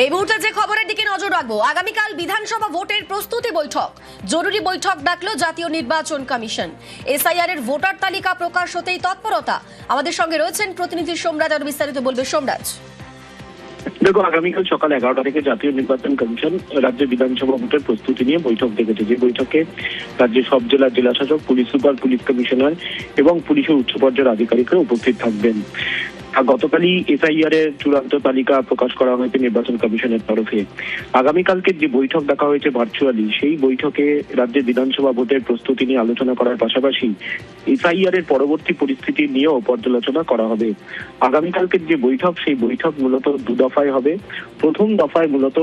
এই মুহূর্তে যে খবরের দিকে নজর রাখবো, আগামীকাল বিধানসভা ভোটের প্রস্তুতি বৈঠক। জরুরি বৈঠক ডাকলো জাতীয় নির্বাচন কমিশন। এসআইআর এর ভোটার তালিকা প্রকাশ হতেই তৎপরতা। আমাদের সঙ্গে রয়েছেন প্রতিনিধি সোমরাজ, আর বিস্তারিত বলবে সোমরাজ। দেখো, আগামীকাল সকাল 11টা থেকে জাতীয় নির্বাচন কমিশন রাজ্য বিধানসভা ভোটের প্রস্তুতি নিয়ে বৈঠক ডেকেছে। যে বৈঠকে রাজ্যের সব জেলার জেলাশাসক, পুলিশ সুপার, পুলিশ কমিশনার এবং পুলিশের উচ্চ পর্যায়ের আধিকারিকরা উপস্থিত থাকবেন। গতকালই এসআইআর এর চূড়ান্ত তালিকা প্রকাশ করা হয়েছে নির্বাচন কমিশনের তরফে। আগামীকালকে যে বৈঠক ডাকা হয়েছে ভার্চুয়ালি, সেই বৈঠকে রাজ্যের বিধানসভা ভোটের প্রস্তুতি নিয়ে আলোচনা করার পাশাপাশি এসআইআর এর পরবর্তী পরিস্থিতি নিয়েও পর্যালোচনা করা হবে। আগামীকালকের যে বৈঠক, সেই বৈঠক মূলত দু দফায় হবে। প্রথম দফায় মূলত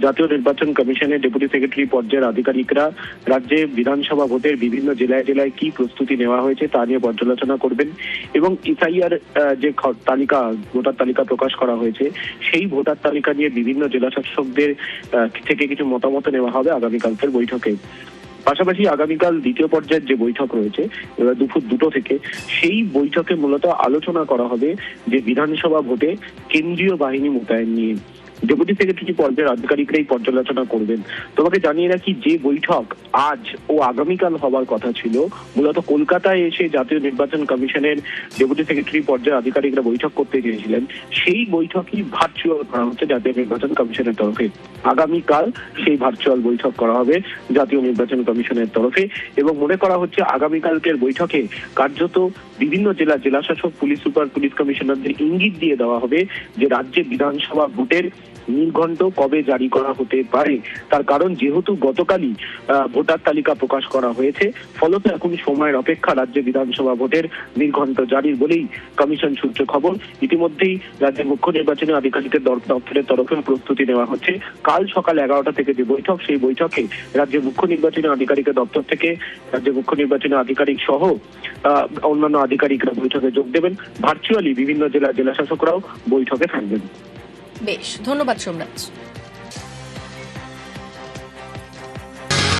জাতীয় নির্বাচন কমিশনের ডেপুটি সেক্রেটারি পর্যায়ের আধিকারিকরা রাজ্যে বিধানসভা ভোটের বিভিন্ন জেলায় জেলায় কি প্রস্তুতি নেওয়া হয়েছে তা নিয়ে পর্যালোচনা করবেন এবং এসআইআর যে তালিকা, ভোটার তালিকা প্রকাশ করা হয়েছে, সেই ভোটার তালিকা নিয়ে বিভিন্ন জেলা শাসকদের থেকে কিছু মতামত নেওয়া হবে আগামীকালকের বৈঠকে। পাশাপাশি আগামীকাল দ্বিতীয় পর্যায়ের যে বৈঠক রয়েছে দুপুর 2টো থেকে, সেই বৈঠকে মূলত আলোচনা করা হবে যে বিধানসভা ভোটে কেন্দ্রীয় বাহিনী মোতায়েন নিয়ে। ডেপুটি সেক্রেটারি পর্যায়ের আধিকারিকরাই পর্যালোচনা করবেন। তোমাকে জানিয়ে রাখি, যে বৈঠক আজ ও আগামীকাল হওয়ার কথা ছিল, মূলত কলকাতায় এসে জাতীয় নির্বাচন কমিশনের ডেপুটি সেক্রেটারি পর্যায়ের আধিকারিকরা বৈঠক করতে চেয়েছিলেন, সেই বৈঠকই ভার্চুয়াল করা হচ্ছে জাতীয় নির্বাচন কমিশনের তরফে। আগামীকাল সেই ভার্চুয়াল বৈঠক করা হবে জাতীয় নির্বাচন কমিশনের তরফে এবং মনে করা হচ্ছে আগামীকালকের বৈঠকে কার্যত বিভিন্ন জেলাশাসক, পুলিশ সুপার, পুলিশ কমিশনারদের ইঙ্গিত দিয়ে দেওয়া হবে যে রাজ্যে বিধানসভা ভোটের নির্ঘণ্ট কবে জারি করা হতে পারে। তার কারণ, যেহেতু গতকালই ভোটার তালিকা প্রকাশ করা হয়েছে, ফলত এখন সময়ের অপেক্ষা রাজ্যে বিধানসভা ভোটের নির্ঘণ্ট জারির বলেই কমিশন সূত্রে খবর। ইতিমধ্যেই রাজ্যের মুখ্য নির্বাচনী আধিকারিকের দপ্তরের তরফে প্রস্তুতি নেওয়া হচ্ছে। কাল সকাল 11টা থেকে যে বৈঠক, সেই বৈঠকে রাজ্যের মুখ্য নির্বাচনী আধিকারিকের দপ্তর থেকে রাজ্যের মুখ্য নির্বাচনী আধিকারিক সহ অন্যান্য আধিকারিকরা বৈঠকে যোগ দেবেন। ভার্চুয়ালি বিভিন্ন জেলাশাসকরাও বৈঠকে থাকবেন। বেশ, ধন্যবাদ সোমরাজ।